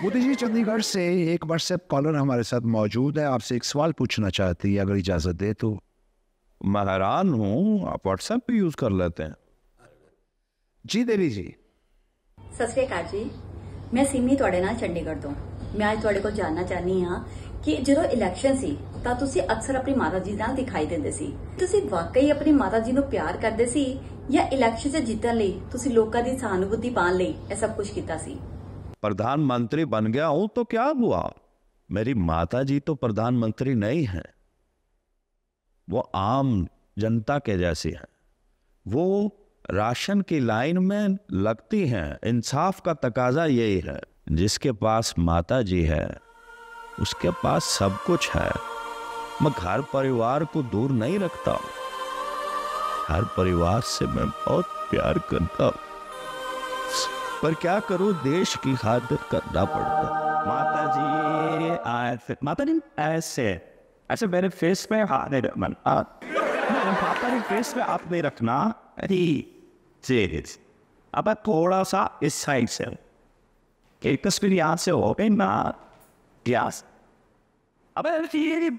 मोदी जी, चंडीगढ़ से एक WhatsApp collar हमारे साथ मौजूद है, आपसे एक सवाल पूछना चाहती है, अगर इजाजत दे तो। मैं हैरान हूँ, आप व्हाट्सएप भी यूज कर लेते हैं। जी देवी जी। सत श्री अकाल जी, मैं सिमी ਤੁਹਾਡੇ ਨਾਲ ਚੰਡੀਗੜ੍ਹ ਤੋਂ। ਮੈਂ ਅੱਜ ਤੁਹਾਡੇ ਕੋਲ ਜਾਨਣਾ ਚਾਹਨੀ ਹਾਂ ਕਿ ਜਦੋਂ ਇਲੈਕਸ਼ਨ ਸੀ ਤਾਂ ਤੁਸੀਂ ਅਕਸਰ ਆਪਣੀ ਮਾਤਾ ਜੀ ਨਾਲ ਦਿਖਾਈ ਦਿੰਦੇ ਸੀ। ਤੁਸੀਂ ਵਾਕਈ ਆਪਣੀ ਮਾਤਾ ਜੀ ਨੂੰ ਪਿਆਰ ਕਰਦੇ ਸੀ ਜਾਂ ਇਲੈਕਸ਼ਨ 'ਚ ਜਿੱਤਣ ਲਈ ਤੁਸੀਂ ਲੋਕਾਂ ਦੀ ਸਹਾਨੁਭੂਤੀ ਪਾਉਣ ਲਈ ਇਹ ਸਭ ਕੁਝ ਕੀਤਾ ਸੀ? प्रधानमंत्री बन गया हूं तो क्या हुआ, मेरी माता जी तो प्रधानमंत्री नहीं है, वो आम जनता के जैसी है। वो राशन की लाइन में लगती हैं। इंसाफ का तकाजा यही है, जिसके पास माता जी है उसके पास सब कुछ है। मैं घर परिवार को दूर नहीं रखता हूं, हर परिवार से मैं बहुत प्यार करता हूं, पर क्या करूं, देश की खातिर करना पड़ता। माता जी ऐसे ऐसे मेरे फेस पे हाथ नहीं रखना, पापा ने फेस पे हाथ नहीं रखना। अब थोड़ा सा इस साइड से एक तस्वीर यहाँ से हो गई ना, यस। अब ये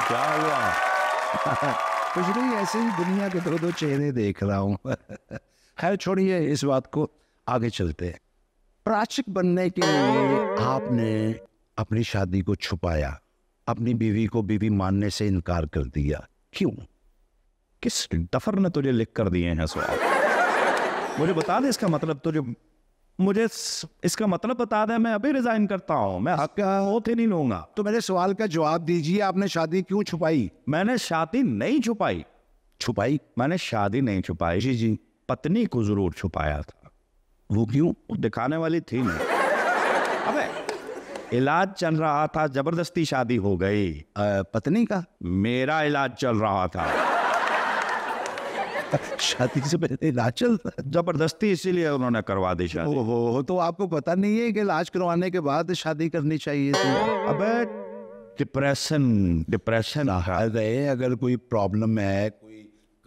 क्या हुआ? कुछ नहीं, ऐसे ही दुनिया के दो दो चेहरे देख रहा हूँ। खैर छोड़िए इस बात को, आगे चलते हैं। प्राचिक बनने के लिए आपने अपनी शादी को छुपाया, अपनी बीवी को बीवी मानने से इनकार कर दिया, क्यों? किस डफर ने तुझे लिख कर दिए हैं सवाल? मुझे बता दे इसका मतलब, तुझे मुझे इसका मतलब बता दे, मैं अभी रिजाइन करता हूँ, मैं आपका होते नहीं लूंगा। तो मेरे सवाल का जवाब दीजिए, आपने शादी क्यों छुपाई? मैंने शादी नहीं छुपाई। छुपाई? मैंने शादी नहीं छुपाई। जी जी। पत्नी को जरूर छुपाया था। वो क्यों? वो दिखाने वाली थी नहीं। अबे इलाज चल रहा था, जबरदस्ती शादी हो गई। पत्नी का? मेरा इलाज चल रहा था। शादी से पहले इलाज चलता? जबरदस्ती इसीलिए उन्होंने करवा दी शादी। ओहो, तो आपको पता नहीं है कि इलाज करवाने के बाद शादी करनी चाहिए थी? अबे डिप्रेशन आ गए, अगर कोई प्रॉब्लम है,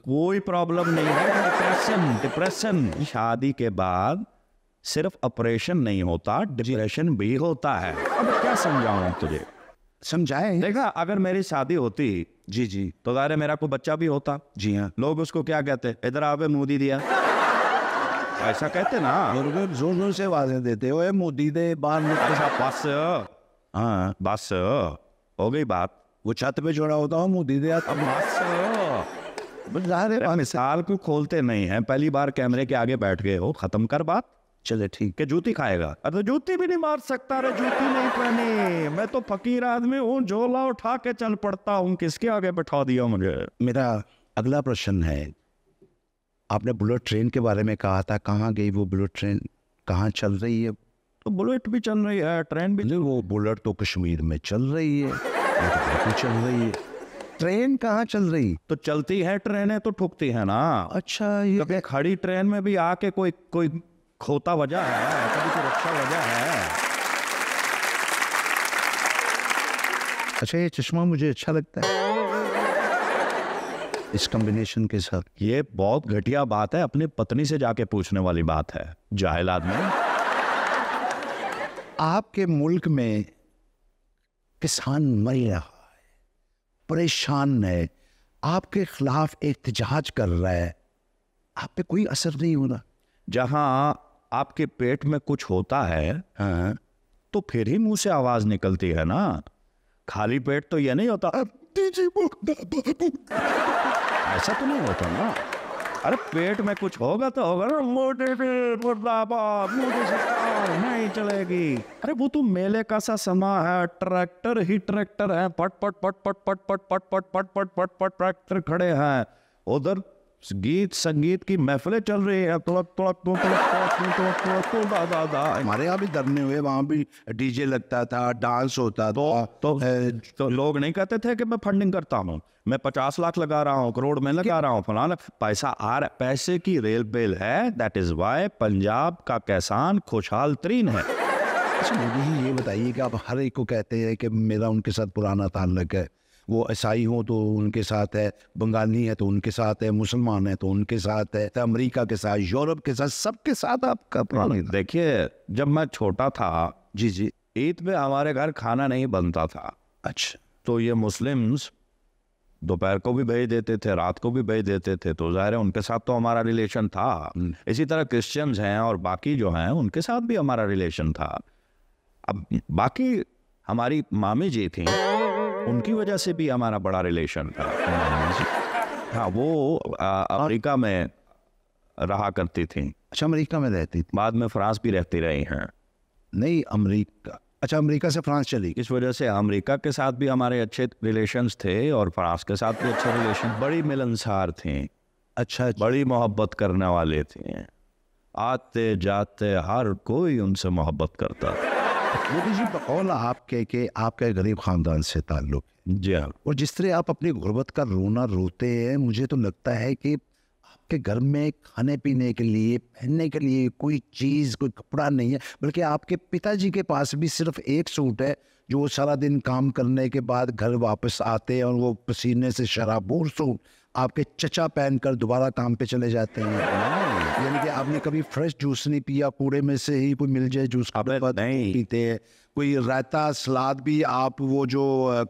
कोई प्रॉब्लम नहीं है। डिप्रेशन शादी के बाद सिर्फ ऑपरेशन नहीं होता, डिप्रेशन भी होता है। अब क्या समझाऊं तुझे? समझाए। देखा, अगर मेरी शादी होती, जी जी, तो ज़ाहिर है मेरा कोई बच्चा भी होता। जी हाँ। लोग उसको क्या कहते, इधर आवे मोदी दिया, ऐसा कहते ना। जोर जोर से आवाजें देते हो, मोदी दे बाहर। अच्छा बस, हाँ बस हो गई बात। वो छत पे छोड़ा होता हूँ, मोदी दे। अब बस मिसाल को खोलते नहीं है, पहली बार कैमरे के आगे बैठ गए हो, खत्म कर बात। चले ठीक है। जूती खाएगा? अरे जूती भी नहीं मार सकता रे, जूती नहीं पहनी। मैं तो फकीर आदमी हूँ, झोला उठा के चल पड़ता हूँ, किसके आगे बैठा दिया मुझे? मेरा अगला प्रश्न है, आपने बुलेट ट्रेन के बारे में कहा था, कहाँ गई वो बुलेट ट्रेन, कहाँ चल रही है? तो बुलेट भी चल रही है, ट्रेन भी। वो बुलेट तो कश्मीर में चल रही है, तो चल रही है, ट्रेन कहाँ चल रही? तो चलती है ट्रेनें तो ठुकती है ना। अच्छा, ये कभी खड़ी ट्रेन में भी आके कोई खोता वजह है, कभी तो रक्षा वजह है। अच्छा, ये चश्मा मुझे अच्छा लगता है इस कॉम्बिनेशन के साथ। ये बहुत घटिया बात है, अपनी पत्नी से जाके पूछने वाली बात है, जाहिल आदमी। आपके मुल्क में किसान मर रहा है, परेशान है, आपके खिलाफ एहतजाज कर रहा है, आप पे कोई असर नहीं हो रहा? जहां आपके पेट में कुछ होता है, हाँ, तो फिर ही मुंह से आवाज निकलती है ना। खाली पेट तो ये नहीं होता, ऐसा तो नहीं होता ना। अरे पेट में कुछ होगा तो होगा ना, मोदी मुर्दाबाद, मोदी सरकार नहीं चलेगी। अरे वो तो मेले का सा समा है, ट्रैक्टर ही ट्रैक्टर है, पट पट पट पट पट पट पट पट पट पट पट पट ट्रैक्टर खड़े हैं। उधर गीत संगीत की महफिलें चल रही है, हमारे यहाँ भी धरने हुए, वहाँ भी डीजे लगता था, डांस होता था। तो लोग नहीं कहते थे कि मैं फंडिंग करता हूँ, मैं 50 लाख लगा रहा हूँ, करोड़ में लगा रहा हूँ, फलाना पैसा आ रहा है, पैसे की रेल बेल है। दैट इज वाई पंजाब का किसान खुशहाल तरीन है। अच्छा मोदी जी, ये बताइए कि आप हर एक को कहते हैं कि मेरा उनके साथ पुराना ताल्लुक है, वो ईसाई हो तो उनके साथ है, बंगाली है तो उनके साथ है, मुसलमान है तो उनके साथ है, अमेरिका के साथ, यूरोप के साथ, सबके साथ आपका पुराना। देखिए, जब मैं छोटा था, जी जी। ईद में हमारे घर खाना नहीं बनता था, अच्छा। तो ये मुस्लिम्स दोपहर को भी भेज देते थे, रात को भी भेज देते थे, तो जाहिर है उनके साथ तो हमारा रिलेशन था। इसी तरह क्रिश्चियंस हैं और बाकी जो हैं उनके साथ भी हमारा रिलेशन था। अब बाकी हमारी मामी जी थी, उनकी वजह से भी हमारा बड़ा रिलेशन था। हाँ, वो अमेरिका में रहा करती थी, अच्छा, अमेरिका में रहती थी। बाद में फ्रांस भी रहती रही हैं। नहीं, अमेरिका, अच्छा, अमेरिका से फ्रांस चली गई। इस वजह से अमेरिका के साथ भी हमारे अच्छे रिलेशंस थे और फ्रांस के साथ भी अच्छे रिलेशन। बड़ी मिलनसार थी, अच्छा, बड़ी मोहब्बत करने वाले थे, आते जाते हर कोई उनसे मोहब्बत करता था। मोदी जी, बकौल आपके कि आपका गरीब खानदान से ताल्लुक है, जी हाँ। और जिस तरह आप अपनी गुर्बत का रोना रोते हैं, मुझे तो लगता है कि आपके घर में खाने पीने के लिए, पहनने के लिए कोई चीज़, कोई कपड़ा नहीं है, बल्कि आपके पिताजी के पास भी सिर्फ एक सूट है जो वो सारा दिन काम करने के बाद घर वापस आते हैं और वो पसीने से शराबोर सूट आपके चचा पहनकर दोबारा काम पे चले जाते हैं। यानी कि आपने कभी फ्रेश जूस नहीं पिया, कूड़े में से ही कोई मिल जाए जूस का अबे डब्बा नहीं। पीते हैं। कोई रायता सलाद भी आप वो जो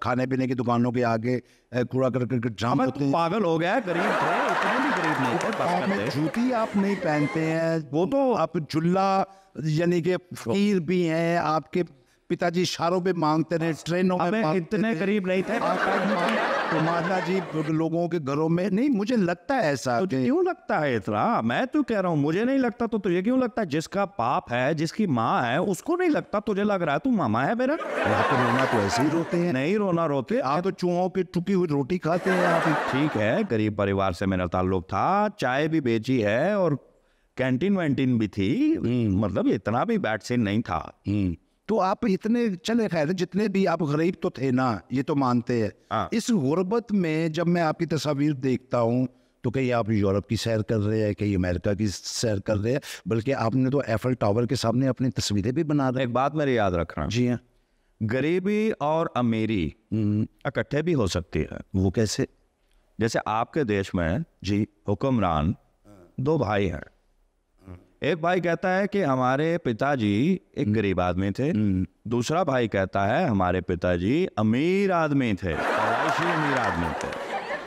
खाने पीने की दुकानों के आगे कूड़ा करके ड्रम होते हैं, पागल हो गया, गरीब थे, इतने भी गरीब नहीं थे, पाँव में जूती आप नहीं पहनते हैं, वो तो आप जुल्ला यानी कि फकीर भी हैं। आपके पिताजी इशारों पे मांगते रहे, ट्रेनों में अबे मांगते इतने थे। गरीब नहीं थे। तो माता जी लोगों के घरों में नहीं, मुझे लगता है ऐसा तो कि क्यों लगता है इतना? मैं तो कह रहा हूँ मुझे नहीं लगता, तो तुझे क्यों लगता है? जिसका बाप है, जिसकी माँ है, उसको नहीं लगता, तुझे लग रहा है तू मामा है मेरा। यहाँ पे रोना तो ऐसे ही रोते हैं। नहीं रोना रोते आप तो चूहों की टुकी हुई रोटी खाते हैं आप। ठीक है, गरीब परिवार से मेरा ताल्लुक था, चाय भी बेची है और कैंटीन वैंटीन भी थी, मतलब इतना भी बैड सीन नहीं था। तो आप इतने चले, खैर जितने भी आप गरीब तो थे ना, ये तो मानते हैं। हाँ। इस गुर्बत में जब मैं आपकी तस्वीर देखता हूँ तो कहीं आप यूरोप की सैर कर रहे हैं, कहीं अमेरिका की सैर कर रहे हैं, बल्कि आपने तो एफएल टावर के सामने अपनी तस्वीरें भी बना रहे एक बात मेरी याद रखना, हैं। जी हाँ। गरीबी और अमीरी इकट्ठे भी हो सकती है। वो कैसे? जैसे आपके देश में जी। हुक्मरान दो भाई हैं। एक भाई कहता है कि हमारे पिताजी एक गरीब आदमी थे, दूसरा भाई कहता है हमारे पिताजी अमीर आदमी थे, पैदाइशी अमीर आदमी थे।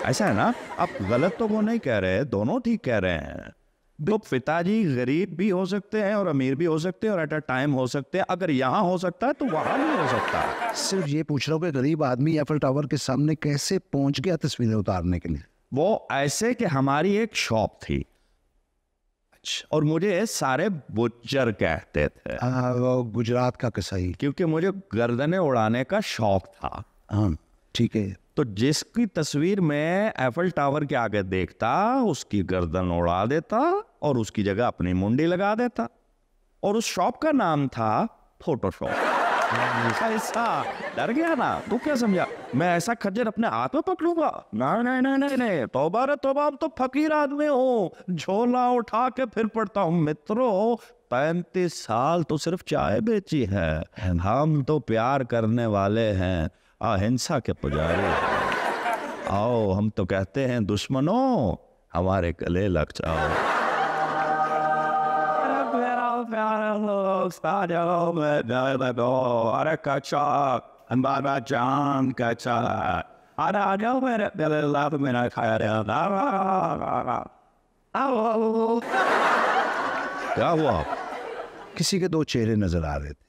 ऐसा है ना? अब गलत तो वो नहीं कह रहे, दोनों ठीक कह रहे हैं। तो पिताजी गरीब भी हो सकते हैं और अमीर भी हो सकते हैं और एट अ टाइम हो सकते हैं। अगर यहाँ हो सकता है तो वहाँ भी हो सकता है। सिर्फ ये पूछ रहा हूँ कि गरीब आदमी एफएल टावर के सामने कैसे पहुंच गया तस्वीरें उतारने के लिए? वो ऐसे कि हमारी एक शॉप थी और मुझे सारे बुच्चर कहते थे, वो गुजरात का कसाई। क्योंकि मुझे गर्दनें उड़ाने का शौक था। हाँ, ठीक है। तो जिसकी तस्वीर में एफएल टावर के आगे देखता, उसकी गर्दन उड़ा देता और उसकी जगह अपनी मुंडी लगा देता। और उस शॉप का नाम था फोटोशॉप। ऐसा डर गया ना? तू क्या समझा मैं ऐसा खज्जर अपने हाथ में पकड़ूंगा? नहीं नहीं नहीं नहीं नहीं, तौबा रे तौबा, हम तो फकीर आदमी हो, झोला उठा के फिर पड़ता हूँ। मित्रों, 35 साल तो सिर्फ चाय बेची है, हम तो प्यार करने वाले हैं, अहिंसा के पुजारी। आओ, हम तो कहते हैं दुश्मनों हमारे गले लग जाओ। क्या हुआ? किसी के दो चेहरे नजर आ रहे थे,